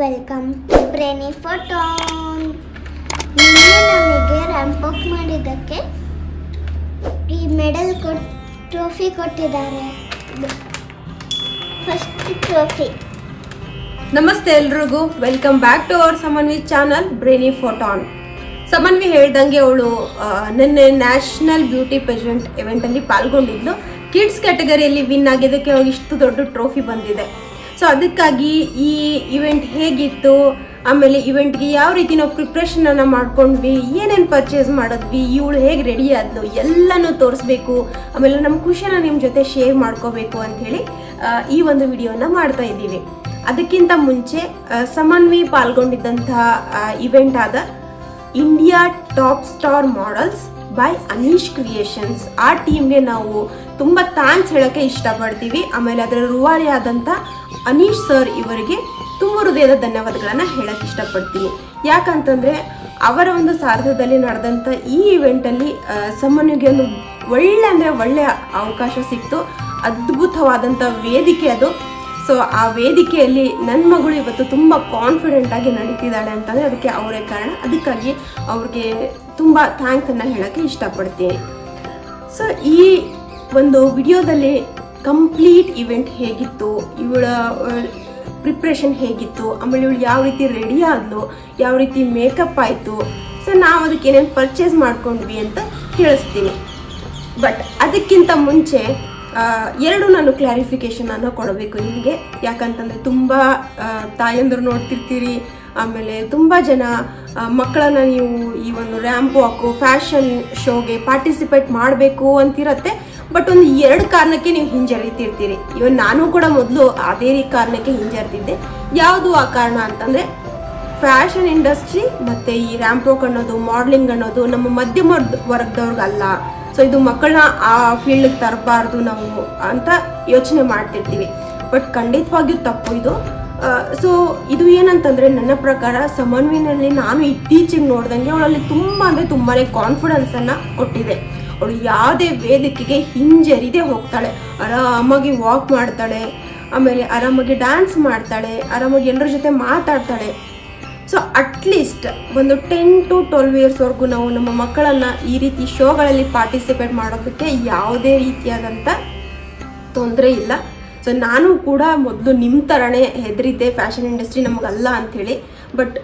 Welcome to brainy photon. ನಿನ್ನೆ ನಮಗೆ ramp walk ಮಾಡಿದ್ದಕ್ಕೆ ಈ ಮೆಡಲ್ ಟ್ರೋಫಿ ಕೊಟ್ಟಿದ್ದಾರೆ. First trophy. ನಮಸ್ತೆ ಎಲ್ರಿಗೂ, welcome back to our Samanvi channel brainy photon. Samanvi ಹೇಳ್ದಂಗೆ ಅವಳು ನಿನ್ನೆ ನ್ಯಾಷನಲ್ ಬ್ಯೂಟಿ ಪೆಜೆಂಟ್ ಇವೆಂಟಲ್ಲಿ ಪಾಲ್ಗೊಂಡಿದ್ಲು. ಕಿಡ್ಸ್ ಕ್ಯಾಟಗರಿಯಲ್ಲಿ ವಿನ್ ಆಗಿದ್ದಕ್ಕೆ ಅವ್ರಿಗೆ ಇಷ್ಟು ದೊಡ್ಡ ಟ್ರೋಫಿ ಬಂದಿದೆ. ಸೊ ಅದಕ್ಕಾಗಿ ಈ ಇವೆಂಟ್ ಹೇಗಿತ್ತು, ಆಮೇಲೆ ಇವೆಂಟ್ಗೆ ಯಾವ ರೀತಿ ನಾವು ಪ್ರಿಪ್ರೇಷನನ್ನು ಮಾಡ್ಕೊಂಡ್ವಿ, ಏನೇನು ಪರ್ಚೇಸ್ ಮಾಡಿದ್ವಿ, ಇವಳು ಹೇಗೆ ರೆಡಿ ಆದ್ಲು ಎಲ್ಲನೂ ತೋರಿಸ್ಬೇಕು, ಆಮೇಲೆ ನಮ್ಮ ಖುಷಿನ ನಿಮ್ಮ ಜೊತೆ ಶೇರ್ ಮಾಡ್ಕೋಬೇಕು ಅಂಥೇಳಿ ಈ ಒಂದು ವಿಡಿಯೋನ ಮಾಡ್ತಾ ಇದ್ದೀವಿ. ಅದಕ್ಕಿಂತ ಮುಂಚೆ ಸಮನ್ವಿ ಪಾಲ್ಗೊಂಡಿದ್ದಂತಹ ಇವೆಂಟ್ ಆದ India top star models by Aneesh Creations, ಆ ಟೀಮ್ಗೆ ನಾವು ತುಂಬ ಥ್ಯಾಂಕ್ಸ್ ಹೇಳೋಕ್ಕೆ ಇಷ್ಟಪಡ್ತೀವಿ. ಆಮೇಲೆ ಅದರ ರೂವಾರಿ ಆದಂಥ ಅನೀಶ್ ಸರ್ ಇವರಿಗೆ ತುಂಬ ಹೃದಯದ ಧನ್ಯವಾದಗಳನ್ನು ಹೇಳಕ್ಕೆ ಇಷ್ಟಪಡ್ತೀನಿ. ಯಾಕಂತಂದರೆ ಅವರ ಒಂದು ಸಾರಥ್ಯದಲ್ಲಿ ನಡೆದಂಥ ಈ ಇವೆಂಟಲ್ಲಿ ಸಮನ್ವಿಗೆ ಒಂದು ಒಳ್ಳೆಯ ಅವಕಾಶ ಸಿಕ್ತು. ಅದ್ಭುತವಾದಂಥ ವೇದಿಕೆ ಅದು. ಸೊ ಆ ವೇದಿಕೆಯಲ್ಲಿ ನನ್ನ ಮಗಳು ಇವತ್ತು ತುಂಬ ಕಾನ್ಫಿಡೆಂಟಾಗಿ ನಡೀತಿದ್ದಾಳೆ ಅಂತಂದರೆ ಅದಕ್ಕೆ ಅವರೇ ಕಾರಣ. ಅದಕ್ಕಾಗಿ ಅವ್ರಿಗೆ ತುಂಬ ಥ್ಯಾಂಕ್ಸನ್ನು ಹೇಳೋಕ್ಕೆ ಇಷ್ಟಪಡ್ತೀನಿ. ಸೊ ಈ ಒಂದು ವಿಡಿಯೋದಲ್ಲಿ ಕಂಪ್ಲೀಟ್ ಇವೆಂಟ್ ಹೇಗಿತ್ತು, ಇವಳ ಪ್ರಿಪ್ರೇಷನ್ ಹೇಗಿತ್ತು, ಆಮೇಲೆ ಇವಳು ಯಾವ ರೀತಿ ರೆಡಿ ಆದ್ಲು, ಯಾವ ರೀತಿ ಮೇಕಪ್ ಆಯಿತು, ಸೊ ನಾವು ಅದಕ್ಕೆ ಏನೇನು ಪರ್ಚೇಸ್ ಮಾಡ್ಕೊಂಡ್ವಿ ಅಂತ ತಿಳಿಸ್ತೀನಿ. ಬಟ್ ಅದಕ್ಕಿಂತ ಮುಂಚೆ ಎರಡು ನಾನು ಕ್ಲಾರಿಫಿಕೇಷನನ್ನು ಕೊಡಬೇಕು ನಿಮಗೆ. ಯಾಕಂತಂದರೆ ತುಂಬ ತಾಯಂದರು ನೋಡ್ತಿರ್ತೀರಿ, ಆಮೇಲೆ ತುಂಬ ಜನ ಮಕ್ಕಳನ್ನು ನೀವು ಈ ಒಂದು ರ್ಯಾಂಪ್ ವಾಕು, ಫ್ಯಾಷನ್ ಶೋಗೆ ಪಾರ್ಟಿಸಿಪೇಟ್ ಮಾಡಬೇಕು ಅಂತಿರತ್ತೆ. ಬಟ್ ಒಂದು ಎರಡು ಕಾರಣಕ್ಕೆ ನೀವು ಹಿಂಜರಿತಿರ್ತೀರಿ. ಇವನ್ ನಾನು ಕೂಡ ಮೊದಲು ಅದೇ ಕಾರಣಕ್ಕೆ ಹಿಂಜರಿತಿದ್ದೆ. ಯಾವುದು ಆ ಕಾರಣ ಅಂತಂದರೆ, ಫ್ಯಾಷನ್ ಇಂಡಸ್ಟ್ರಿ ಮತ್ತು ಈ ರ್ಯಾಂಪ್ ವಾಕ್ ಅನ್ನೋದು, ಮಾಡಲಿಂಗ್ ಅನ್ನೋದು ನಮ್ಮ ಮಧ್ಯಮ ವರ್ಗದವ್ರಿಗಲ್ಲ. ಸೊ ಇದು ಮಕ್ಕಳನ್ನ ಆ ಫೀಲ್ಡ್ಗೆ ತರಬಾರ್ದು ನಾವು ಅಂತ ಯೋಚನೆ ಮಾಡ್ತಿರ್ತೀವಿ. ಬಟ್ ಖಂಡಿತವಾಗಿಯೂ ತಪ್ಪು ಇದು. ಸೊ ಇದು ಏನಂತಂದರೆ, ನನ್ನ ಪ್ರಕಾರ ಸಮನ್ವಿನಲ್ಲಿ ನಾನು ಇತ್ತೀಚೆಗೆ ನೋಡ್ದಂಗೆ ಅವಳಲ್ಲಿ ತುಂಬಾ ಕಾನ್ಫಿಡೆನ್ಸನ್ನು ಕೊಟ್ಟಿದೆ. ಅವಳು ಯಾವುದೇ ವೇದಿಕೆಗೆ ಹಿಂಜರಿದೇ ಹೋಗ್ತಾಳೆ, ಆರಾಮಾಗಿ ವಾಕ್ ಮಾಡ್ತಾಳೆ, ಆಮೇಲೆ ಆರಾಮಾಗಿ ಡ್ಯಾನ್ಸ್ ಮಾಡ್ತಾಳೆ, ಆರಾಮಾಗಿ ಎಲ್ಲರ ಜೊತೆ ಮಾತಾಡ್ತಾಳೆ. ಸೊ ಅಟ್ಲೀಸ್ಟ್ ಒಂದು 10 to 12 ಇಯರ್ಸ್ವರೆಗೂ ನಾವು ನಮ್ಮ ಮಕ್ಕಳನ್ನು ಈ ರೀತಿ ಶೋಗಳಲ್ಲಿ ಪಾರ್ಟಿಸಿಪೇಟ್ ಮಾಡೋದಕ್ಕೆ ಯಾವುದೇ ರೀತಿಯಾದಂಥ ತೊಂದರೆ ಇಲ್ಲ. ಸೊ ನಾನು ಕೂಡ ಮೊದಲು ನಿಮ್ಮ ಥರನೇ ಹೆದರಿದ್ದೆ, ಫ್ಯಾಷನ್ ಇಂಡಸ್ಟ್ರಿ ನಮಗಲ್ಲ ಅಂಥೇಳಿ. ಬಟ್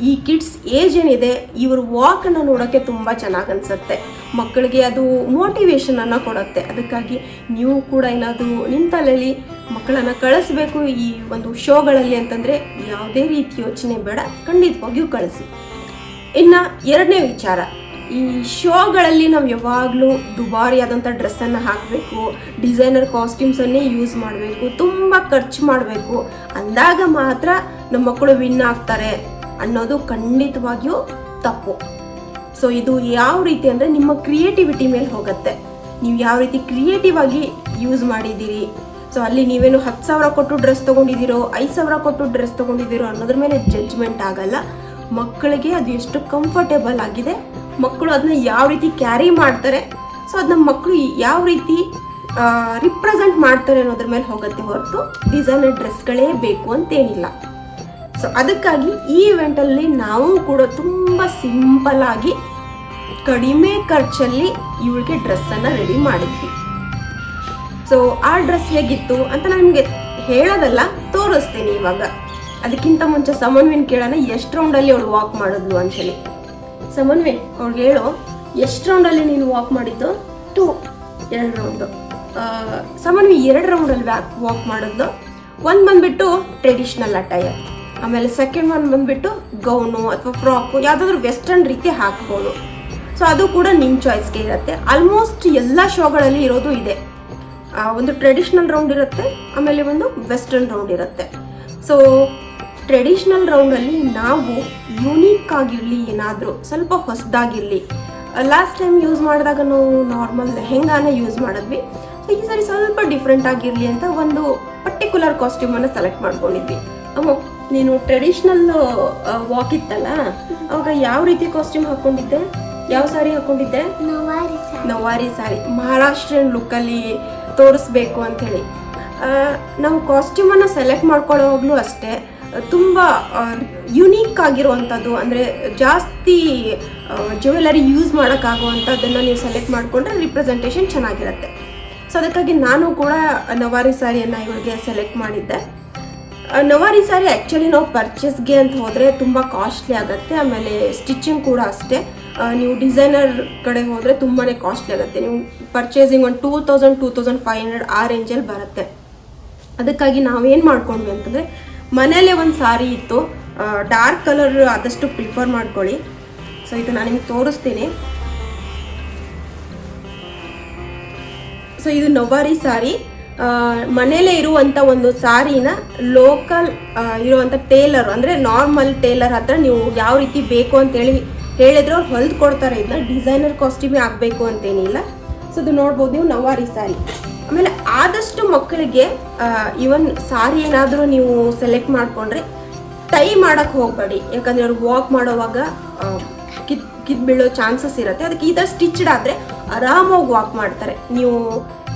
ಈ ಕಿಡ್ಸ್ ಏಜ್ ಏನಿದೆ, ಇವ್ರ ವಾಕನ್ನು ನೋಡೋಕ್ಕೆ ತುಂಬ ಚೆನ್ನಾಗಿ ಅನಿಸುತ್ತೆ. ಮಕ್ಕಳಿಗೆ ಅದು ಮೋಟಿವೇಶನನ್ನು ಕೊಡುತ್ತೆ. ಅದಕ್ಕಾಗಿ ನೀವು ಕೂಡ ಏನಾದರೂ ನಿಮ್ಮ ತಲೆಯಲ್ಲಿ ಮಕ್ಕಳನ್ನು ಕಳಿಸ್ಬೇಕು ಈ ಒಂದು ಶೋಗಳಲ್ಲಿ ಅಂತಂದರೆ ಯಾವುದೇ ರೀತಿ ಯೋಚನೆ ಬೇಡ, ಖಂಡಿತವಾಗಿಯೂ ಕಳಿಸಿ. ಇನ್ನು ಎರಡನೇ ವಿಚಾರ, ಈ ಶೋಗಳಲ್ಲಿ ನಾವು ಯಾವಾಗಲೂ ದುಬಾರಿಯಾದಂಥ ಡ್ರೆಸ್ಸನ್ನು ಹಾಕಬೇಕು, ಡಿಸೈನರ್ ಕಾಸ್ಟ್ಯೂಮ್ಸನ್ನೇ ಯೂಸ್ ಮಾಡಬೇಕು, ತುಂಬ ಖರ್ಚು ಮಾಡಬೇಕು ಅಂದಾಗ ಮಾತ್ರ ನಮ್ಮ ಮಕ್ಕಳು ವಿನ್ ಆಗ್ತಾರೆ ಅನ್ನೋದು ಖಂಡಿತವಾಗಿಯೂ ತಪ್ಪು. ಸೊ ಇದು ಯಾವ ರೀತಿ ಅಂದರೆ ನಿಮ್ಮ ಕ್ರಿಯೇಟಿವಿಟಿ ಮೇಲೆ ಹೋಗುತ್ತೆ. ನೀವು ಯಾವ ರೀತಿ ಕ್ರಿಯೇಟಿವ್ ಆಗಿ ಯೂಸ್ ಮಾಡಿದ್ದೀರಿ. ಸೊ ಅಲ್ಲಿ ನೀವೇನು 10,000 ಕೊಟ್ಟು ಡ್ರೆಸ್ ತೊಗೊಂಡಿದ್ದೀರೋ, 5,000 ಕೊಟ್ಟು ಡ್ರೆಸ್ ತೊಗೊಂಡಿದ್ದೀರೋ ಅನ್ನೋದ್ರ ಮೇಲೆ ಜಡ್ಜ್ಮೆಂಟ್ ಆಗಲ್ಲ. ಮಕ್ಕಳಿಗೆ ಅದು ಎಷ್ಟು ಕಂಫರ್ಟೇಬಲ್ ಆಗಿದೆ, ಮಕ್ಕಳು ಅದನ್ನ ಯಾವ ರೀತಿ ಕ್ಯಾರಿ ಮಾಡ್ತಾರೆ, ಸೊ ಅದನ್ನ ಮಕ್ಕಳು ಯಾವ ರೀತಿ ರಿಪ್ರೆಸೆಂಟ್ ಮಾಡ್ತಾರೆ ಅನ್ನೋದ್ರ ಮೇಲೆ ಹೋಗುತ್ತೆ ಹೊರತು ಡಿಸೈನರ್ ಡ್ರೆಸ್ಗಳೇ ಬೇಕು ಅಂತೇನಿಲ್ಲ. ಸೊ ಅದಕ್ಕಾಗಿ ಈ ಇವೆಂಟಲ್ಲಿ ನಾವು ಕೂಡ ತುಂಬ ಸಿಂಪಲ್ ಆಗಿ ಕಡಿಮೆ ಖರ್ಚಲ್ಲಿ ಇವಳಿಗೆ ಡ್ರೆಸ್ಸನ್ನು ರೆಡಿ ಮಾಡಿದ್ವಿ. ಸೊ ಆ ಡ್ರೆಸ್ ಹೇಗಿತ್ತು ಅಂತ ನಾನು ನಿಮಗೆ ಹೇಳೋದಲ್ಲ, ತೋರಿಸ್ತೀನಿ ಇವಾಗ. ಅದಕ್ಕಿಂತ ಮುಂಚೆ ಸಮನ್ವಿನ ಕೇಳೋಣ ಎಷ್ಟು ರೌಂಡಲ್ಲಿ ಅವಳು ವಾಕ್ ಮಾಡಿದ್ಲು ಅಂಥೇಳಿ. ಸಮನ್ವಿ, ಅವ್ಳಿಗೆ ಹೇಳು, ಎಷ್ಟು ರೌಂಡಲ್ಲಿ ನೀನು ವಾಕ್ ಮಾಡಿದ್ದು? 2 ರೌಂಡು. ಸಮನ್ವಿ 2 ರೌಂಡಲ್ಲಿ ವಾಕ್ ಮಾಡಿದ್ಲು. ಒಂದು ಬಂದುಬಿಟ್ಟು ಟ್ರೆಡಿಷ್ನಲ್ ಅಟೈರ್, ಆಮೇಲೆ ಸೆಕೆಂಡ್ ಒನ್ ಬಂದುಬಿಟ್ಟು ಗೌನು ಅಥವಾ ಫ್ರಾಕು, ಯಾವುದಾದ್ರೂ ವೆಸ್ಟರ್ನ್ ರೀತಿ ಹಾಕ್ಬೋದು. ಸೊ ಅದು ಕೂಡ ನಿಮ್ಮ ಚಾಯ್ಸ್ಗೆ ಇರುತ್ತೆ. ಆಲ್ಮೋಸ್ಟ್ ಎಲ್ಲ ಶೋಗಳಲ್ಲಿ ಇರೋದು ಇದೆ. ಒಂದು ಟ್ರೆಡಿಷ್ನಲ್ ರೌಂಡ್ ಇರುತ್ತೆ, ಆಮೇಲೆ ಒಂದು ವೆಸ್ಟರ್ನ್ ರೌಂಡ್ ಇರುತ್ತೆ. ಸೊ ಟ್ರೆಡಿಷ್ನಲ್ ರೌಂಡಲ್ಲಿ ನಾವು ಯೂನಿಕ್ ಆಗಿರಲಿ, ಏನಾದರೂ ಸ್ವಲ್ಪ ಹೊಸದಾಗಿರಲಿ. ಲಾಸ್ಟ್ ಟೈಮ್ ಯೂಸ್ ಮಾಡಿದಾಗ ನಾವು ನಾರ್ಮಲ್ ಲೆಹೆಂಗಾನ ಯೂಸ್ ಮಾಡಿದ್ವಿ. ಸೊ ಈ ಸಾರಿ ಸ್ವಲ್ಪ ಡಿಫ್ರೆಂಟ್ ಆಗಿರಲಿ ಅಂತ ಒಂದು ಪರ್ಟಿಕ್ಯುಲರ್ ಕಾಸ್ಟ್ಯೂಮನ್ನು ಸೆಲೆಕ್ಟ್ ಮಾಡ್ಕೊಂಡಿದ್ವಿ. ನೀನು ಟ್ರೆಡಿಷ್ನಲ್ ವಾಕ್ ಇತ್ತಲ್ಲ, ಅವಾಗ ಯಾವ ರೀತಿ ಕಾಸ್ಟ್ಯೂಮ್ ಹಾಕ್ಕೊಂಡಿದ್ದೆ, ಯಾವ ಸಾರಿ ಹಾಕ್ಕೊಂಡಿದ್ದೆ? ನವಾರಿ ಸಾರಿ, ಮಹಾರಾಷ್ಟ್ರೀಯನ್ ಲುಕ್ಕಲ್ಲಿ ತೋರಿಸ್ಬೇಕು ಅಂಥೇಳಿ. ನಾವು ಕಾಸ್ಟ್ಯೂಮನ್ನು ಸೆಲೆಕ್ಟ್ ಮಾಡ್ಕೊಳ್ಳೋವಾಗಲೂ ಅಷ್ಟೇ ತುಂಬ ಯುನೀಕ್ ಆಗಿರುವಂಥದ್ದು, ಅಂದರೆ ಜಾಸ್ತಿ ಜ್ಯುವೆಲರಿ ಯೂಸ್ ಮಾಡೋಕ್ಕಾಗುವಂಥದ್ದನ್ನು ನೀವು ಸೆಲೆಕ್ಟ್ ಮಾಡಿಕೊಂಡ್ರೆ ರಿಪ್ರೆಸೆಂಟೇಷನ್ ಚೆನ್ನಾಗಿರುತ್ತೆ. ಸೊ ಅದಕ್ಕಾಗಿ ನಾನು ಕೂಡ ನವಾರಿ ಸ್ಯಾರಿಯನ್ನು ಇವಳಿಗೆ ಸೆಲೆಕ್ಟ್ ಮಾಡಿದ್ದೆ. ನವಾರಿ ಸ್ಯಾರಿ ಆ್ಯಕ್ಚುಲಿ ನಾವು ಪರ್ಚೇಸ್ಗೆ ಅಂತ ಹೋದರೆ ತುಂಬ ಕಾಸ್ಟ್ಲಿ ಆಗುತ್ತೆ. ಆಮೇಲೆ ಸ್ಟಿಚಿಂಗ್ ಕೂಡ ಅಷ್ಟೇ, ನೀವು ಡಿಸೈನರ್ ಕಡೆ ಹೋದರೆ ತುಂಬಾ ಕಾಸ್ಟ್ಲಿ ಆಗುತ್ತೆ. ನೀವು ಪರ್ಚೇಸಿಂಗ್ ಒಂದು 2000-2500 ಆ ರೇಂಜಲ್ಲಿ ಬರುತ್ತೆ. ಅದಕ್ಕಾಗಿ ನಾವೇನು ಮಾಡ್ಕೊಂಡ್ವಿ ಅಂತಂದರೆ, ಮನೆಯಲ್ಲೇ ಒಂದು ಸಾರಿ ಇತ್ತು, ಡಾರ್ಕ್ ಕಲರ್ ಆದಷ್ಟು ಪ್ರಿಫರ್ ಮಾಡ್ಕೊಳ್ಳಿ. ಸೊ ಇದು ನಾನು ನಿಮ್ಗೆ ತೋರಿಸ್ತೀನಿ. ಸೊ ಇದು ನವಾರಿ ಸಾರಿ. ಮನೇಲೇ ಇರುವಂಥ ಒಂದು ಸಾರಿನ ಲೋಕಲ್ ಇರುವಂಥ ಟೇಲರ್, ಅಂದರೆ ನಾರ್ಮಲ್ ಟೇಲರ್ ಹತ್ರ ನೀವು ಯಾವ ರೀತಿ ಬೇಕು ಅಂತೇಳಿ ಹೇಳಿದ್ರೆ ಅವ್ರು ಹೊಲ್ದು ಕೊಡ್ತಾರೆ. ಇದನ್ನ ಡಿಸೈನರ್ ಕಾಸ್ಟ್ಯೂಮೇ ಆಗಬೇಕು ಅಂತೇನಿಲ್ಲ. ಸೊ ಇದು ನೋಡ್ಬೋದು ನೀವು, ನವಾರಿ ಸಾರಿ. ಆಮೇಲೆ ಆದಷ್ಟು ಮಕ್ಕಳಿಗೆ ಇವನ್ ಸಾರಿ ಏನಾದರೂ ನೀವು ಸೆಲೆಕ್ಟ್ ಮಾಡಿಕೊಂಡ್ರೆ ಟೈ ಮಾಡೋಕ್ಕೆ ಹೋಗಬೇಡಿ, ಯಾಕಂದರೆ ಅವ್ರು ವಾಕ್ ಮಾಡೋವಾಗ ಕಿತ್ತು ಬೀಳೋ ಚಾನ್ಸಸ್ ಇರುತ್ತೆ. ಅದಕ್ಕೆ ಈ ಥರ ಸ್ಟಿಚ್ಡ್ ಆದರೆ ಆರಾಮಾಗಿ ವಾಕ್ ಮಾಡ್ತಾರೆ. ನೀವು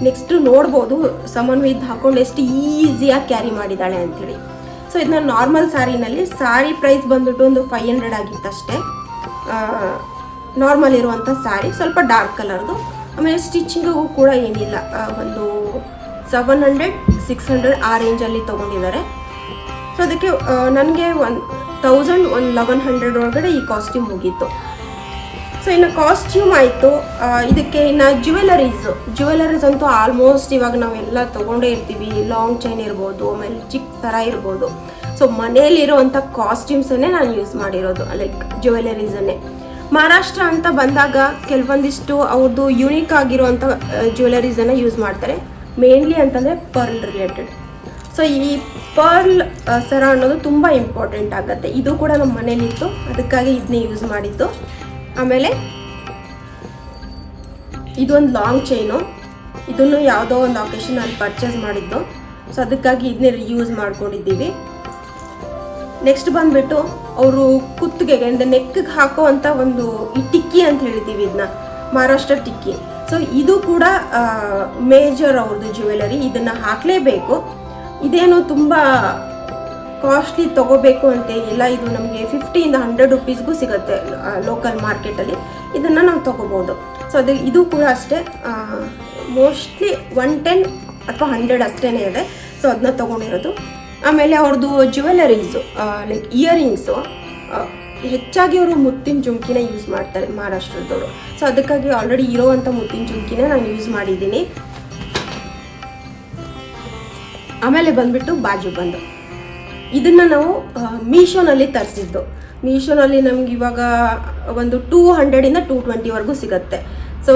ನೆಕ್ಸ್ಟು ನೋಡ್ಬೋದು ಸಮನ್ವಿ ಇದು ಹಾಕೊಂಡು ಎಷ್ಟು ಈಸಿಯಾಗಿ ಕ್ಯಾರಿ ಮಾಡಿದ್ದಾಳೆ ಅಂಥೇಳಿ. ಸೊ ಇದನ್ನ ನಾರ್ಮಲ್ ಸ್ಯಾರಿನಲ್ಲಿ ಸಾರಿ ಪ್ರೈಸ್ ಬಂದ್ಬಿಟ್ಟು ಒಂದು 500 ಆಗಿತ್ತಷ್ಟೇ. ನಾರ್ಮಲ್ ಇರುವಂಥ ಸ್ಯಾರಿ, ಸ್ವಲ್ಪ ಡಾರ್ಕ್ ಕಲರ್ದು. ಆಮೇಲೆ ಸ್ಟಿಚಿಂಗಿಗೂ ಕೂಡ ಏನಿಲ್ಲ, ಒಂದು 700-600 ಆ ರೇಂಜಲ್ಲಿ ತೊಗೊಂಡಿದ್ದಾರೆ. ಸೊ ಅದಕ್ಕೆ ನನಗೆ 1100 ಒಳಗಡೆ ಈ ಕಾಸ್ಟ್ಯೂಮ್ ಮುಗೀತು. ಸೊ ಇನ್ನು ಕಾಸ್ಟ್ಯೂಮ್ ಆಯಿತು. ಇದಕ್ಕೆ ಇನ್ನು ಜ್ಯುವೆಲರೀಸ್ ಅಂತೂ ಆಲ್ಮೋಸ್ಟ್ ಇವಾಗ ನಾವೆಲ್ಲ ತೊಗೊಂಡೇ ಇರ್ತೀವಿ. ಲಾಂಗ್ ಚೈನ್ ಇರ್ಬೋದು, ಆಮೇಲೆ ಚಿಕ್ಕ ಥರ ಇರ್ಬೋದು. ಸೊ ಮನೆಯಲ್ಲಿರುವಂಥ ಕಾಸ್ಟ್ಯೂಮ್ಸನ್ನೇ ನಾನು ಯೂಸ್ ಮಾಡಿರೋದು, ಲೈಕ್ ಜ್ಯುವೆಲರೀಸನ್ನೇ. ಮಹಾರಾಷ್ಟ್ರ ಅಂತ ಬಂದಾಗ ಕೆಲವೊಂದಿಷ್ಟು ಅವ್ರದ್ದು ಯುನೀಕ್ ಆಗಿರುವಂಥ ಜ್ಯುವೆಲರೀಸನ್ನು ಯೂಸ್ ಮಾಡ್ತಾರೆ, ಮೇನ್ಲಿ ಅಂತಂದರೆ ಪರ್ಲ್ ರಿಲೇಟೆಡ್. ಸೊ ಈ ಪರ್ಲ್ ಸರ ಅನ್ನೋದು ತುಂಬ ಇಂಪಾರ್ಟೆಂಟ್ ಆಗುತ್ತೆ. ಇದು ಕೂಡ ನಮ್ಮ ಮನೇಲಿತ್ತು, ಅದಕ್ಕಾಗಿ ಇದನ್ನೇ ಯೂಸ್ ಮಾಡಿದ್ದು. ಆಮೇಲೆ ಇದೊಂದು ಲಾಂಗ್ ಚೈನು, ಇದನ್ನು ಯಾವುದೋ ಒಂದು ಅಕೇಶನಲ್ಲಿ ಪರ್ಚೇಸ್ ಮಾಡಿದ್ದು. ಸೊ ಅದಕ್ಕಾಗಿ ಇದನ್ನೇ ಯೂಸ್ ಮಾಡ್ಕೊಂಡಿದ್ದೀವಿ. ನೆಕ್ಸ್ಟ್ ಬಂದುಬಿಟ್ಟು ಅವರು ಕುತ್ತಿಗೆಗೆ ಅಂದರೆ ನೆಕ್ಗೆ ಹಾಕೋ ಅಂಥ ಒಂದು ಈ ಟಿಕ್ಕಿ ಅಂತ ಹೇಳಿದ್ದೀವಿ, ಇದನ್ನ ಮಹಾರಾಷ್ಟ್ರ ಟಿಕ್ಕಿ. ಸೊ ಇದು ಕೂಡ ಮೇಜರ್ ಅವ್ರದ್ದು ಜ್ಯುವೆಲರಿ, ಇದನ್ನು ಹಾಕಲೇಬೇಕು. ಇದೇನು ತುಂಬ ಕಾಸ್ಟ್ಲಿ ತೊಗೋಬೇಕು ಅಂತೇನಿಲ್ಲ. ಇದು ನಮಗೆ 50-100 ರುಪೀಸ್ಗೂ ಸಿಗುತ್ತೆ ಲೋಕಲ್ ಮಾರ್ಕೆಟಲ್ಲಿ. ಇದನ್ನು ನಾವು ತೊಗೋಬೋದು. ಸೊ ಇದು ಕೂಡ ಅಷ್ಟೇ, ಮೋಸ್ಟ್ಲಿ 110 ಅಥವಾ 100 ಅಷ್ಟೇ ಇದೆ. ಸೊ ಅದನ್ನ ತೊಗೊಂಡಿರೋದು. ಆಮೇಲೆ ಅವ್ರದ್ದು ಜ್ಯುವೆಲರೀಸು ಲೈಕ್ ಇಯರಿಂಗ್ಸು ಹೆಚ್ಚಾಗಿ ಅವರು ಮುತ್ತಿನ ಜುಮ್ಕಿನ ಯೂಸ್ ಮಾಡ್ತಾರೆ ಮಹಾರಾಷ್ಟ್ರದವರು. ಸೊ ಅದಕ್ಕಾಗಿ ಆಲ್ರೆಡಿ ಇರೋವಂಥ ಮುತ್ತಿನ ಜುಮ್ಕಿನ ನಾನು ಯೂಸ್ ಮಾಡಿದ್ದೀನಿ. ಆಮೇಲೆ ಬಂದುಬಿಟ್ಟು ಬಾಜು ಇದನ್ನು ನಾವು ಮೀಶೋನಲ್ಲಿ ತರಿಸಿದ್ದು. ಮೀಶೋನಲ್ಲಿ ನಮ್ಗೆ ಇವಾಗ ಒಂದು 200-220ವರೆಗೂ ಸಿಗುತ್ತೆ. ಸೊ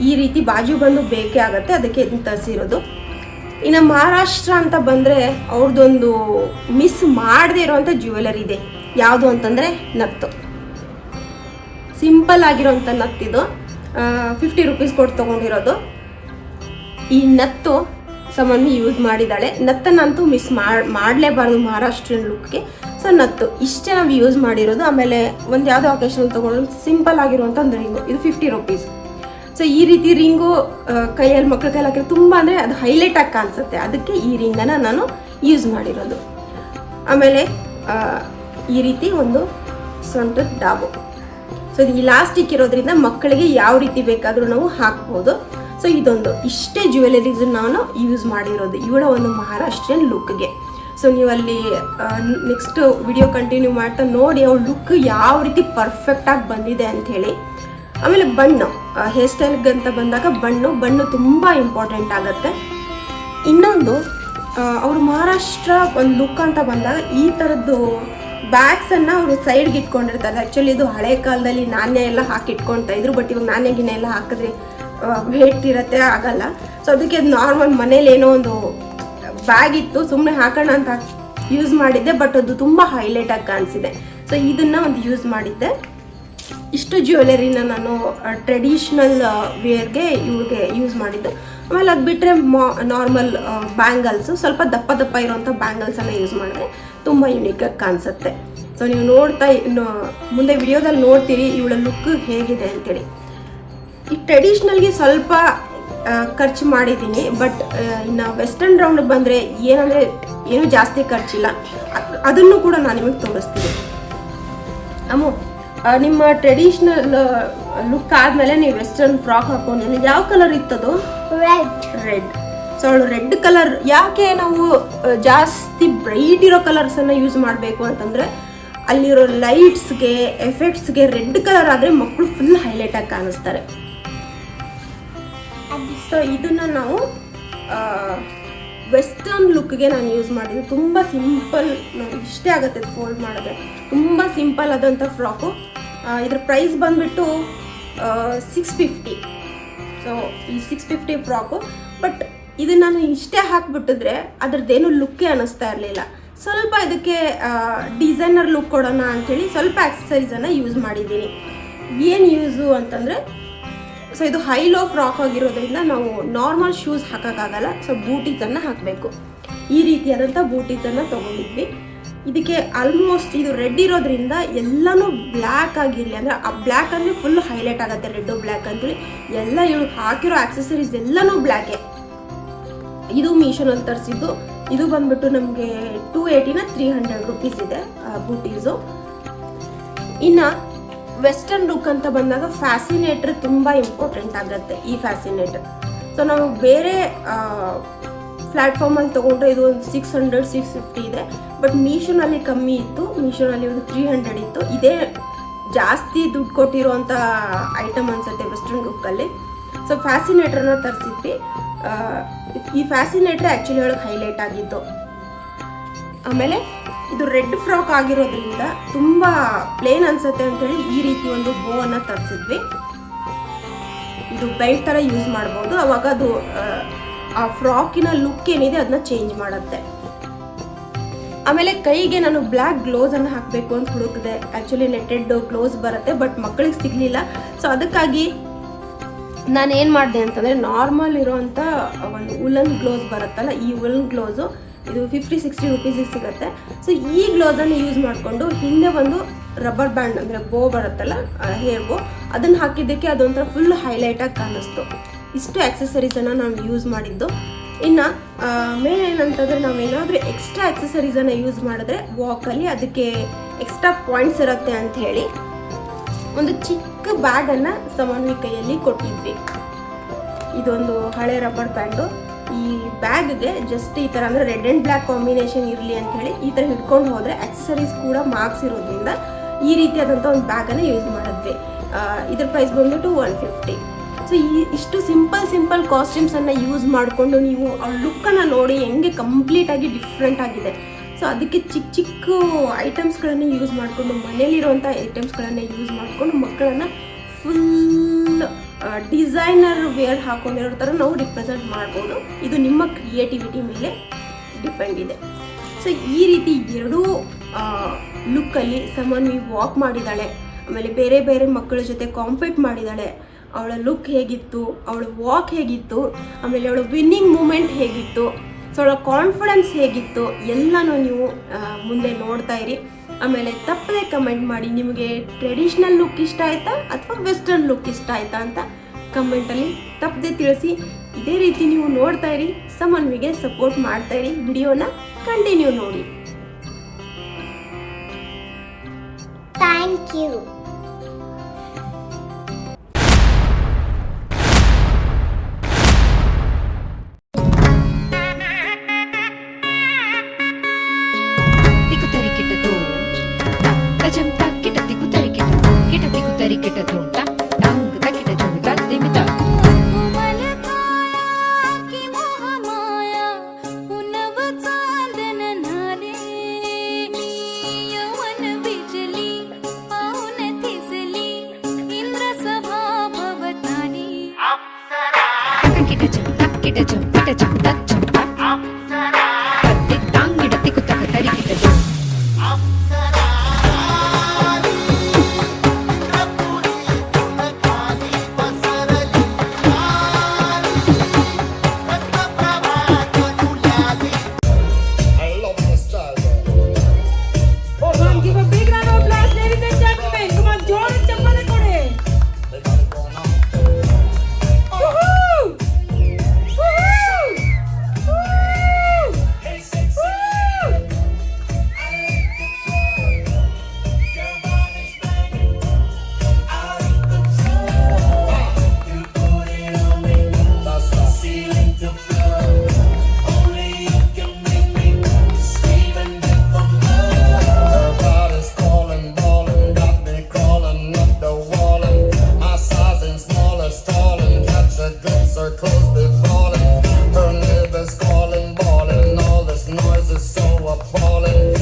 ಈ ರೀತಿ ಬಾಜು ಬೇಕೇ ಆಗುತ್ತೆ, ಅದಕ್ಕೆ ಇದನ್ನು ತರಿಸಿರೋದು. ಇನ್ನು ಮಹಾರಾಷ್ಟ್ರ ಅಂತ ಬಂದರೆ ಅವ್ರದ್ದೊಂದು ಮಿಸ್ ಮಾಡದೇ ಇರೋವಂಥ ಜ್ಯುವೆಲರಿ ಇದೆ. ಯಾವುದು ಅಂತಂದರೆ ನತ್ತು. ಸಿಂಪಲ್ ಆಗಿರೋವಂಥ ನತ್ತಿದು, 50 ರುಪೀಸ್ ಕೊಟ್ಟು ತೊಗೊಂಡಿರೋದು. ಈ ನತ್ತು ಸಮನ್ವಿ ಯೂಸ್ ಮಾಡಿದ್ದಾಳೆ. ನತ್ತನ್ನಂತೂ ಮಿಸ್ ಮಾಡಲೇಬಾರ್ದು ಮಹಾರಾಷ್ಟ್ರೀಯನ್ ಲುಕ್ಗೆ. ಸೊ ನತ್ತು ಇಷ್ಟೇ ನಾವು ಯೂಸ್ ಮಾಡಿರೋದು. ಆಮೇಲೆ ಒಂದು ಯಾವುದೋ ಅಕೇಶನ್ ತೊಗೊಂಡು ಸಿಂಪಲ್ ಆಗಿರುವಂಥ ಒಂದು ರಿಂಗು, ಇದು 50 ರುಪೀಸ್. ಸೊ ಈ ರೀತಿ ರಿಂಗು ಕೈಯಲ್ಲಿ ಮಕ್ಕಳ ಕೈಯಲ್ಲಿ ಹಾಕಿದ್ರೆ ತುಂಬ ಅಂದರೆ ಅದು ಹೈಲೈಟ್ ಆಗಿ ಕಾಣಿಸುತ್ತೆ, ಅದಕ್ಕೆ ಈ ರಿಂಗನ್ನು ನಾನು ಯೂಸ್ ಮಾಡಿರೋದು. ಆಮೇಲೆ ಈ ರೀತಿ ಒಂದು ಸೊಂಟದ ಡಾಬು. ಸೊ ಇದು ಇಲಾಸ್ಟಿಕ್ ಇರೋದ್ರಿಂದ ಮಕ್ಕಳಿಗೆ ಯಾವ ರೀತಿ ಬೇಕಾದರೂ ನಾವು ಹಾಕ್ಬೋದು. ಸೊ ಇದೊಂದು ಇಷ್ಟೇ ಜ್ಯುವೆಲರೀಸ್ ನಾನು ಯೂಸ್ ಮಾಡಿರೋದು ಇವಳ ಒಂದು ಮಹಾರಾಷ್ಟ್ರೀಯನ್ ಲುಕ್ಗೆ. ಸೊ ನೀವು ಅಲ್ಲಿ ನೆಕ್ಸ್ಟ್ ವಿಡಿಯೋ ಕಂಟಿನ್ಯೂ ಮಾಡ್ತಾ ನೋಡಿ ಅವಳ ಲುಕ್ ಯಾವ ರೀತಿ ಪರ್ಫೆಕ್ಟಾಗಿ ಬಂದಿದೆ ಅಂಥೇಳಿ. ಆಮೇಲೆ ಬಣ್ಣು, ಹೇರ್ ಸ್ಟೈಲ್ಗಂತ ಬಂದಾಗ ಬಣ್ಣು ತುಂಬ ಇಂಪಾರ್ಟೆಂಟ್ ಆಗುತ್ತೆ. ಇನ್ನೊಂದು ಅವರು ಮಹಾರಾಷ್ಟ್ರ ಒಂದು ಲುಕ್ ಅಂತ ಬಂದಾಗ ಈ ಥರದ್ದು ಬ್ಯಾಗ್ಸನ್ನು ಅವರು ಸೈಡ್ಗೆ ಇಟ್ಕೊಂಡಿರ್ತಾರೆ. ಆ್ಯಕ್ಚುಲಿ ಇದು ಹಳೆ ಕಾಲದಲ್ಲಿ ನಾಣ್ಯ ಎಲ್ಲ ಹಾಕಿ ಇಟ್ಕೊಳ್ತಾ ಇದ್ರು, ಬಟ್ ಇವಾಗ ನಾಣ್ಯ ಗಿನ್ಯ ಎಲ್ಲ ಹಾಕಿದ್ರೆ ವೇಟ್ ಇರುತ್ತೆ, ಆಗಲ್ಲ. ಸೊ ಅದಕ್ಕೆ ಅದು ನಾರ್ಮಲ್ ಮನೇಲಿ ಏನೋ ಒಂದು ಬ್ಯಾಗ್ ಇತ್ತು, ಸುಮ್ಮನೆ ಹಾಕೋಣ ಅಂತ ಯೂಸ್ ಮಾಡಿದ್ದೆ, ಬಟ್ ಅದು ತುಂಬ ಹೈಲೈಟಾಗಿ ಕಾಣಿಸಿದೆ. ಸೊ ಇದನ್ನು ಒಂದು ಯೂಸ್ ಮಾಡಿದ್ದೆ. ಇಷ್ಟು ಜ್ಯುವೆಲರಿನ ನಾನು ಟ್ರೆಡಿಷ್ನಲ್ ವೇರ್ಗೆ ಇವ್ರಿಗೆ ಯೂಸ್ ಮಾಡಿದ್ದು. ಆಮೇಲೆ ಅದು ಬಿಟ್ಟರೆ ನಾರ್ಮಲ್ ಬ್ಯಾಂಗಲ್ಸು, ಸ್ವಲ್ಪ ದಪ್ಪ ಇರೋವಂಥ ಬ್ಯಾಂಗಲ್ಸನ್ನು ಯೂಸ್ ಮಾಡಿದ್ರೆ ತುಂಬ ಯುನೀಕಾಗಿ ಕಾಣಿಸುತ್ತೆ. ಸೊ ನೀವು ನೋಡ್ತಾ ಮುಂದೆ ವಿಡಿಯೋದಲ್ಲಿ ನೋಡ್ತೀರಿ ಇವಳ ಲುಕ್ ಹೇಗಿದೆ ಅಂತೇಳಿ. ಈ ಟ್ರೆಡಿಷ್ನಲ್ಗೆ ಸ್ವಲ್ಪ ಖರ್ಚು ಮಾಡಿದ್ದೀನಿ. ಬಟ್ ಇನ್ನು ವೆಸ್ಟರ್ನ್ ರೌಂಡ್ ಬಂದರೆ ಏನೂ ಜಾಸ್ತಿ ಖರ್ಚಿಲ್ಲ. ಅದನ್ನು ಕೂಡ ನಾನು ನಿಮಗೆ ತೋರಿಸ್ತೀನಿ. ಅಮ್ಮು, ನಿಮ್ಮ ಟ್ರೆಡಿಷ್ನಲ್ ಲುಕ್ ಆದಮೇಲೆ ನೀವು ವೆಸ್ಟರ್ನ್ ಫ್ರಾಕ್ ಹಾಕೊಂಡಿಲ್ಲ, ಯಾವ ಕಲರ್ ಇತ್ತದು? ರೆಡ್. ಸೊ ಅವಳು ರೆಡ್ ಕಲರ್. ಯಾಕೆ ನಾವು ಜಾಸ್ತಿ ಬ್ರೈಟ್ ಇರೋ ಕಲರ್ಸನ್ನು ಯೂಸ್ ಮಾಡಬೇಕು ಅಂತಂದರೆ ಅಲ್ಲಿರೋ ಲೈಟ್ಸ್ಗೆ ಎಫೆಕ್ಟ್ಸ್ಗೆ ರೆಡ್ ಕಲರ್ ಆದರೆ ಮಕ್ಕಳು ಫುಲ್ ಹೈಲೈಟಾಗಿ ಕಾಣಿಸ್ತಾರೆ. ಸೊ ಇದನ್ನು ನಾವು ವೆಸ್ಟರ್ನ್ ಲುಕ್ಗೆ ನಾನು ಯೂಸ್ ಮಾಡಿದ್ದು. ತುಂಬ ಸಿಂಪಲ್, ನೋಡಿ ಇಷ್ಟೇ ಆಗುತ್ತೆ ಫೋಲ್ಡ್ ಮಾಡಿದ್ರೆ. ತುಂಬ ಸಿಂಪಲ್ ಆದಂಥ ಫ್ರಾಕು. ಇದ್ರ ಪ್ರೈಸ್ ಬಂದುಬಿಟ್ಟು 650. ಸೊ ಈ 650 ಫ್ರಾಕು. ಬಟ್ ಇದನ್ನು ನಾನು ಇಷ್ಟೇ ಹಾಕಿಬಿಟ್ಟಿದ್ರೆ ಅದ್ರದ್ದೇನು ಲುಕ್ಕೇ ಅನ್ನಿಸ್ತಾ ಇರಲಿಲ್ಲ. ಸ್ವಲ್ಪ ಇದಕ್ಕೆ ಡಿಸೈನರ್ ಲುಕ್ ಕೊಡೋಣ ಅಂಥೇಳಿ ಸ್ವಲ್ಪ ಆಕ್ಸೆಸರೀಸನ್ನು ಯೂಸ್ ಮಾಡಿದ್ದೀನಿ. ಏನು ಯೂಸು ಅಂತಂದರೆ, ಸೊ ಇದು ಹೈ ಲೋ ಫ್ರಾಕ್ ಆಗಿರೋದ್ರಿಂದ ನಾವು ನಾರ್ಮಲ್ ಶೂಸ್ ಹಾಕೋಕ್ಕಾಗಲ್ಲ. ಸೊ ಬೂಟೀಸನ್ನು ಹಾಕಬೇಕು. ಈ ರೀತಿಯಾದಂಥ ಬೂಟೀಸನ್ನು ತೊಗೊಂಡಿದ್ವಿ. ಇದಕ್ಕೆ ಆಲ್ಮೋಸ್ಟ್ ಇದು ರೆಡ್ ಇರೋದ್ರಿಂದ ಎಲ್ಲನೂ ಬ್ಲ್ಯಾಕ್ ಆಗಿರಲಿ, ಅಂದರೆ ಆ ಬ್ಲ್ಯಾಕ್ ಅಂದರೆ ಫುಲ್ ಹೈಲೈಟ್ ಆಗುತ್ತೆ. ರೆಡ್ಡು ಬ್ಲ್ಯಾಕ್ ಅಂತೇಳಿ ಎಲ್ಲ ಇವಳು ಹಾಕಿರೋ ಆಕ್ಸೆಸರೀಸ್ ಎಲ್ಲನೂ ಬ್ಲ್ಯಾಕೇ. ಇದು ಮೀಶೋನಲ್ಲಿ ತರಿಸಿದ್ದು. ಇದು ಬಂದ್ಬಿಟ್ಟು ನಮಗೆ 280 300 ರುಪೀಸ್ ಇದೆ ಬೂಟೀಸು. ಇನ್ನು ವೆಸ್ಟರ್ನ್ ಲುಕ್ ಅಂತ ಬಂದಾಗ ಫ್ಯಾಸಿನೇಟರ್ ತುಂಬ ಇಂಪಾರ್ಟೆಂಟ್ ಆಗುತ್ತೆ. ಈ ಫ್ಯಾಸಿನೇಟರ್ ಸೊ ನಾವು ಬೇರೆ ಪ್ಲ್ಯಾಟ್ಫಾರ್ಮಲ್ಲಿ ತೊಗೊಂಡ್ರೆ ಇದು ಒಂದು 600 650 ಇದೆ. ಬಟ್ ಮೀಶೋನಲ್ಲಿ ಕಮ್ಮಿ ಇತ್ತು. ಮೀಶೋನಲ್ಲಿ ಒಂದು 300 ಇತ್ತು. ಇದೇ ಜಾಸ್ತಿ ದುಡ್ಡು ಕೊಟ್ಟಿರೋಂಥ ಐಟಮ್ ಅನಿಸುತ್ತೆ ವೆಸ್ಟರ್ನ್ ಲುಕ್ಕಲ್ಲಿ. ಸೊ ಫ್ಯಾಸಿನೇಟರ್ನ ತರಿಸಿದ್ವಿ. ಈ ಫ್ಯಾಸಿನೇಟರ್ ಆ್ಯಕ್ಚುಲಿ ಒಳಗೆ ಹೈಲೈಟ್ ಆಗಿತ್ತು. ಆಮೇಲೆ ಇದು ರೆಡ್ ಫ್ರಾಕ್ ಆಗಿರೋದ್ರಿಂದ ತುಂಬ ಪ್ಲೇನ್ ಅನ್ಸುತ್ತೆ ಅಂತೇಳಿ ಈ ರೀತಿ ಒಂದು ಬೋವನ್ನು ತರಿಸಿದ್ವಿ. ಇದು ಬೆಲ್ಟ್ ಥರ ಯೂಸ್ ಮಾಡ್ಬೋದು. ಅವಾಗ ಅದು ಆ ಫ್ರಾಕಿನ ಲುಕ್ ಏನಿದೆ ಅದನ್ನ ಚೇಂಜ್ ಮಾಡುತ್ತೆ. ಆಮೇಲೆ ಕೈಗೆ ನಾನು ಬ್ಲ್ಯಾಕ್ ಗ್ಲೋಸನ್ನು ಹಾಕಬೇಕು ಅಂತ ಹುಡುಕಿದೆ. ಆ್ಯಕ್ಚುಲಿ ನೆಟ್ಟೆಡ್ ಗ್ಲೋಸ್ ಬರುತ್ತೆ, ಬಟ್ ಮಕ್ಕಳಿಗೆ ಸಿಗಲಿಲ್ಲ. ಸೊ ಅದಕ್ಕಾಗಿ ನಾನು ಏನು ಮಾಡಿದೆ ಅಂತಂದರೆ ನಾರ್ಮಲ್ ಇರೋವಂಥ ಒಂದು ಉಲನ್ ಗ್ಲೋಸ್ ಬರುತ್ತಲ್ಲ, ಈ ಉಲನ್ ಗ್ಲೋಸು ಇದು 50-60 ರುಪೀಸಿಗೆ ಸಿಗುತ್ತೆ. ಸೊ ಈ ಗ್ಲೋಸನ್ನು ಯೂಸ್ ಮಾಡಿಕೊಂಡು ಹಿಂದೆ ಒಂದು ರಬ್ಬರ್ ಬ್ಯಾಂಡ್ ಅಂದರೆ ಬೋ ಬರುತ್ತಲ್ಲ, ಹೇರ್ ಬೋ, ಅದನ್ನು ಹಾಕಿದ್ದಕ್ಕೆ ಅದೊಂಥರ ಫುಲ್ ಹೈಲೈಟಾಗಿ ಕಾಣಿಸ್ತು. ಇಷ್ಟು ಆಕ್ಸೆಸರೀಸನ್ನು ನಾನು ಯೂಸ್ ಮಾಡಿದ್ದು. ಇನ್ನು ಮೇನ್ ಏನಂತಂದರೆ ನಾವೇನಾದರೂ ಎಕ್ಸ್ಟ್ರಾ ಆಕ್ಸೆಸರೀಸನ್ನು ಯೂಸ್ ಮಾಡಿದ್ರೆ ವಾಕಲ್ಲಿ ಅದಕ್ಕೆ ಎಕ್ಸ್ಟ್ರಾ ಪಾಯಿಂಟ್ಸ್ ಇರುತ್ತೆ ಅಂತ ಹೇಳಿ ಒಂದು ಚಿಕ್ಕ ಬ್ಯಾಗನ್ನು ಸಮನ್ವಿ ಕೈಯಲ್ಲಿ ಕೊಟ್ಟಿದ್ವಿ. ಇದೊಂದು ಹಳೆ ರಬ್ಬರ್ ಬ್ಯಾಂಡು. ಈ ಬ್ಯಾಗ್ಗೆ ಜಸ್ಟ್ ಈ ಥರ ಅಂದರೆ ರೆಡ್ ಆ್ಯಂಡ್ ಬ್ಲ್ಯಾಕ್ ಕಾಂಬಿನೇಷನ್ ಇರಲಿ ಅಂತ ಹೇಳಿ ಈ ಥರ ಹಿಡ್ಕೊಂಡು ಹೋದರೆ ಆಕ್ಸೆಸರೀಸ್ ಕೂಡ ಮಾರ್ಕ್ಸ್ ಇರೋದ್ರಿಂದ ಈ ರೀತಿಯಾದಂಥ ಒಂದು ಬ್ಯಾಗನ್ನು ಯೂಸ್ ಮಾಡಿದ್ವಿ. ಇದ್ರ ಪ್ರೈಸ್ ಬಂದ್ಬಿಟ್ಟು 150. ಸೊ ಇಷ್ಟು ಸಿಂಪಲ್ ಕಾಸ್ಟ್ಯೂಮ್ಸನ್ನು ಯೂಸ್ ಮಾಡಿಕೊಂಡು ನೀವು ಆ ಲುಕ್ಕನ್ನು ನೋಡಿ ಹೆಂಗೆ ಕಂಪ್ಲೀಟಾಗಿ ಡಿಫ್ರೆಂಟ್ ಆಗಿದೆ. ಸೊ ಅದಕ್ಕೆ ಚಿಕ್ಕ ಐಟಮ್ಸ್ಗಳನ್ನು ಯೂಸ್ ಮಾಡಿಕೊಂಡು, ಮನೇಲಿರುವಂಥ ಐಟಮ್ಸ್ಗಳನ್ನು ಯೂಸ್ ಮಾಡಿಕೊಂಡು ಮಕ್ಕಳನ್ನು ಫುಲ್ ಡಿಸೈನರ್ ವೇರ್ ಹಾಕೊಂಡಿರೋ ಥರ ನಾವು ರಿಪ್ರೆಸೆಂಟ್ ಮಾಡ್ಬೋದು. ಇದು ನಿಮ್ಮ ಕ್ರಿಯೇಟಿವಿಟಿ ಮೇಲೆ ಡಿಪೆಂಡ್ ಇದೆ. ಸೊ ಈ ರೀತಿ ಎರಡೂ ಲುಕ್ಕಲ್ಲಿ ಸಮನ್ವಿ ವಾಕ್ ಮಾಡಿದ್ದಾಳೆ. ಆಮೇಲೆ ಬೇರೆ ಬೇರೆ ಮಕ್ಕಳ ಜೊತೆ ಕಾಂಪೀಟ್ ಮಾಡಿದ್ದಾಳೆ. ಅವಳ ಲುಕ್ ಹೇಗಿತ್ತು, ಅವಳ ವಾಕ್ ಹೇಗಿತ್ತು, ಆಮೇಲೆ ಅವಳ ವಿನ್ನಿಂಗ್ ಮೂಮೆಂಟ್ ಹೇಗಿತ್ತು, ಸೊ ಅವಳ ಕಾನ್ಫಿಡೆನ್ಸ್ ಹೇಗಿತ್ತು ಎಲ್ಲನೂ ನೀವು ಮುಂದೆ ನೋಡ್ತಾ ಇರಿ. ಆಮೇಲೆ ತಪ್ಪದೆ ಕಮೆಂಟ್ ಮಾಡಿ, ನಿಮಗೆ ಟ್ರೆಡಿಷ್ನಲ್ ಲುಕ್ ಇಷ್ಟ ಆಯಿತಾ ಅಥವಾ ವೆಸ್ಟರ್ನ್ ಲುಕ್ ಇಷ್ಟ ಆಯಿತಾ ಅಂತ ಕಮೆಂಟಲ್ಲಿ ತಪ್ಪದೆ ತಿಳಿಸಿ. ಇದೇ ರೀತಿ ನೀವು ನೋಡ್ತಾ ಇರಿ, ಸಮನ್ವಿಗೆ ಸಪೋರ್ಟ್ ಮಾಡ್ತಾ ಇರಿ. ವಿಡಿಯೋನ ಕಂಟಿನ್ಯೂ ನೋಡಿ. Thank you. appalling.